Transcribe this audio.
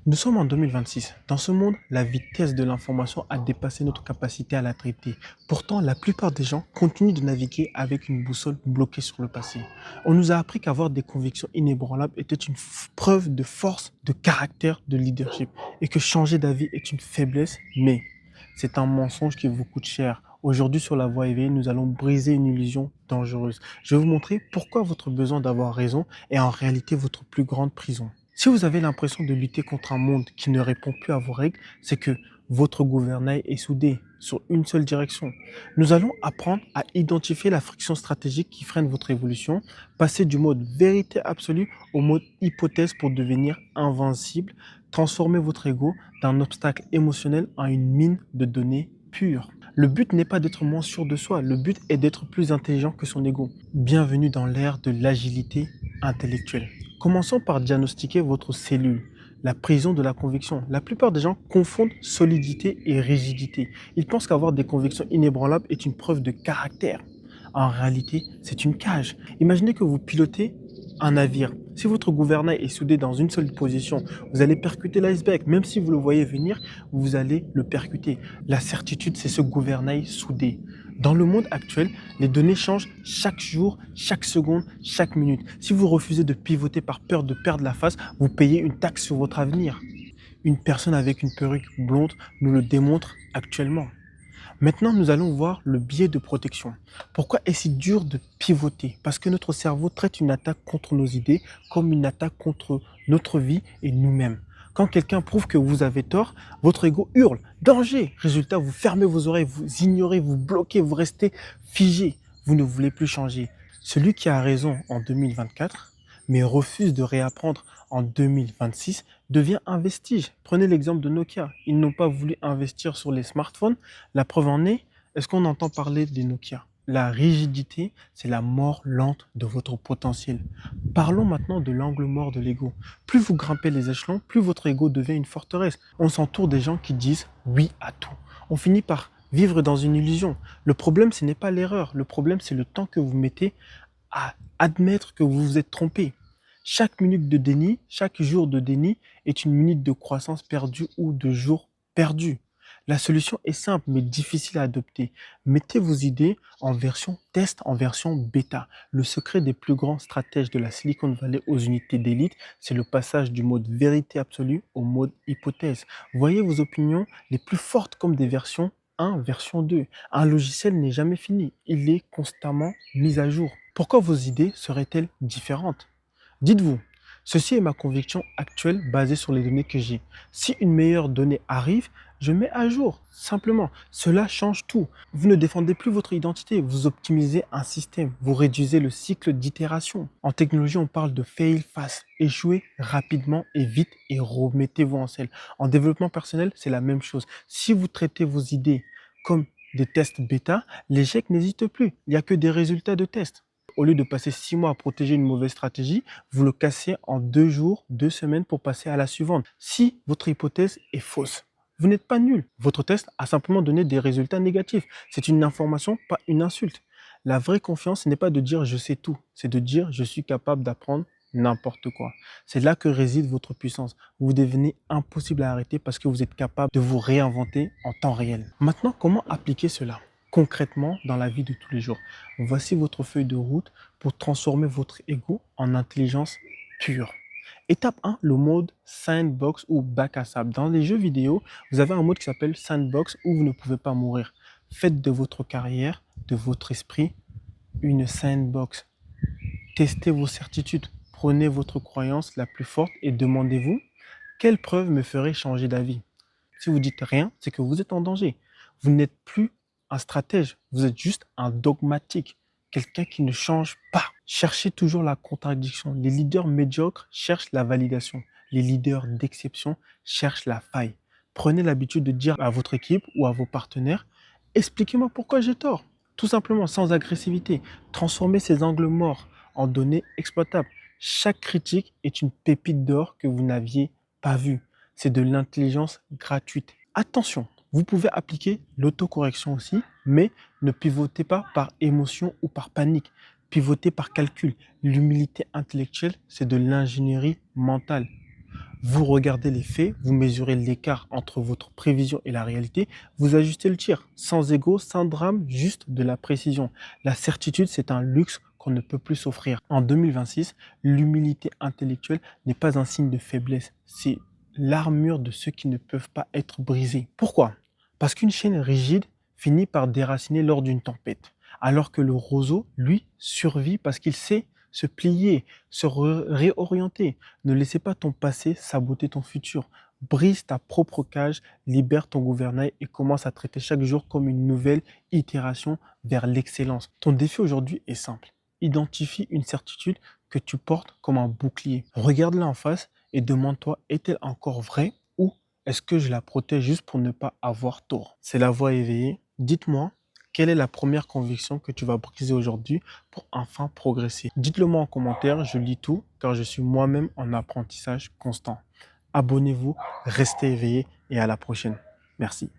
Nous sommes en 2026. Dans ce monde, la vitesse de l'information a dépassé notre capacité à la traiter. Pourtant, la plupart des gens continuent de naviguer avec une boussole bloquée sur le passé. On nous a appris qu'avoir des convictions inébranlables était une preuve de force, de caractère, de leadership, et que changer d'avis est une faiblesse, mais c'est un mensonge qui vous coûte cher. Aujourd'hui, sur la voie éveillée, nous allons briser une illusion dangereuse. Je vais vous montrer pourquoi votre besoin d'avoir raison est en réalité votre plus grande prison. Si vous avez l'impression de lutter contre un monde qui ne répond plus à vos règles, c'est que votre gouvernail est soudé sur une seule direction. Nous allons apprendre à identifier la friction stratégique qui freine votre évolution, passer du mode vérité absolue au mode hypothèse pour devenir invincible, transformer votre ego d'un obstacle émotionnel en une mine de données pures. Le but n'est pas d'être moins sûr de soi, le but est d'être plus intelligent que son ego. Bienvenue dans l'ère de l'agilité intellectuelle. Commençons par diagnostiquer votre cellule, la prison de la conviction. La plupart des gens confondent solidité et rigidité. Ils pensent qu'avoir des convictions inébranlables est une preuve de caractère. En réalité, c'est une cage. Imaginez que vous pilotez un navire. Si votre gouvernail est soudé dans une seule position, vous allez percuter l'iceberg. Même si vous le voyez venir, vous allez le percuter. La certitude, c'est ce gouvernail soudé. Dans le monde actuel, les données changent chaque jour, chaque seconde, chaque minute. Si vous refusez de pivoter par peur de perdre la face, vous payez une taxe sur votre avenir. Une personne avec une perruque blonde nous le démontre actuellement. Maintenant, nous allons voir le biais de protection. Pourquoi est-ce si dur de pivoter? Parce que notre cerveau traite une attaque contre nos idées comme une attaque contre notre vie et nous-mêmes. Quand quelqu'un prouve que vous avez tort, votre ego hurle danger. Résultat, vous fermez vos oreilles, vous ignorez, vous bloquez, vous restez figé. Vous ne voulez plus changer. Celui qui a raison en 2024, mais refuse de réapprendre en 2026, devient un vestige. Prenez l'exemple de Nokia. Ils n'ont pas voulu investir sur les smartphones. La preuve en est-ce qu'on entend parler des Nokia? La rigidité, c'est la mort lente de votre potentiel. Parlons maintenant de l'angle mort de l'ego. Plus vous grimpez les échelons, plus votre ego devient une forteresse. On s'entoure des gens qui disent oui à tout. On finit par vivre dans une illusion. Le problème, ce n'est pas l'erreur. Le problème, c'est le temps que vous mettez à admettre que vous vous êtes trompé. Chaque minute de déni, chaque jour de déni est une minute de croissance perdue ou de jour perdu. La solution est simple mais difficile à adopter. Mettez vos idées en version test, en version bêta. Le secret des plus grands stratèges de la Silicon Valley aux unités d'élite, c'est le passage du mode vérité absolue au mode hypothèse. Voyez vos opinions les plus fortes comme des versions 1, version 2. Un logiciel n'est jamais fini, il est constamment mis à jour. Pourquoi vos idées seraient-elles différentes? Dites-vous, ceci est ma conviction actuelle basée sur les données que j'ai. Si une meilleure donnée arrive, je mets à jour, simplement. Cela change tout. Vous ne défendez plus votre identité, vous optimisez un système, vous réduisez le cycle d'itération. En technologie, on parle de fail fast, échouez rapidement et vite et remettez-vous en selle. En développement personnel, c'est la même chose. Si vous traitez vos idées comme des tests bêta, l'échec n'hésite plus. Il n'y a que des résultats de tests. Au lieu de passer 6 mois à protéger une mauvaise stratégie, vous le cassez en 2 jours, 2 semaines pour passer à la suivante. Si votre hypothèse est fausse, vous n'êtes pas nul. Votre test a simplement donné des résultats négatifs. C'est une information, pas une insulte. La vraie confiance, ce n'est pas de dire je sais tout, c'est de dire je suis capable d'apprendre n'importe quoi. C'est là que réside votre puissance. Vous devenez impossible à arrêter parce que vous êtes capable de vous réinventer en temps réel. Maintenant, comment appliquer cela concrètement dans la vie de tous les jours? Voici votre feuille de route pour transformer votre ego en intelligence pure. Étape 1, le mode sandbox ou bac à sable. Dans les jeux vidéo, vous avez un mode qui s'appelle sandbox où vous ne pouvez pas mourir. Faites de votre carrière, de votre esprit, une sandbox. Testez vos certitudes. Prenez votre croyance la plus forte et demandez-vous quelle preuve me ferait changer d'avis. Si vous dites rien, c'est que vous êtes en danger. Vous n'êtes plus un stratège, vous êtes juste un dogmatique, quelqu'un qui ne change pas. Cherchez toujours la contradiction. Les leaders médiocres cherchent la validation. Les leaders d'exception cherchent la faille. Prenez l'habitude de dire à votre équipe ou à vos partenaires, expliquez-moi pourquoi j'ai tort. Tout simplement, sans agressivité. Transformez ces angles morts en données exploitables. Chaque critique est une pépite d'or que vous n'aviez pas vue. C'est de l'intelligence gratuite. Attention, vous pouvez appliquer l'autocorrection aussi, mais ne pivotez pas par émotion ou par panique. Pivotez par calcul. L'humilité intellectuelle, c'est de l'ingénierie mentale. Vous regardez les faits, vous mesurez l'écart entre votre prévision et la réalité, vous ajustez le tir, sans ego, sans drame, juste de la précision. La certitude, c'est un luxe qu'on ne peut plus s'offrir. En 2026, l'humilité intellectuelle n'est pas un signe de faiblesse, c'est l'armure de ceux qui ne peuvent pas être brisés. Pourquoi? Parce qu'une chaîne rigide finit par déraciner lors d'une tempête, alors que le roseau, lui, survit parce qu'il sait se plier, réorienter. Ne laissez pas ton passé saboter ton futur. Brise ta propre cage, libère ton gouvernail et commence à traiter chaque jour comme une nouvelle itération vers l'excellence. Ton défi aujourd'hui est simple. Identifie une certitude que tu portes comme un bouclier. Regarde-la en face et demande-toi, est-elle encore vraie ou est-ce que je la protège juste pour ne pas avoir tort? C'est la voix éveillée. Dites-moi, quelle est la première conviction que tu vas briser aujourd'hui pour enfin progresser? Dites-le moi en commentaire, je lis tout car je suis moi-même en apprentissage constant. Abonnez-vous, restez éveillés et à la prochaine. Merci.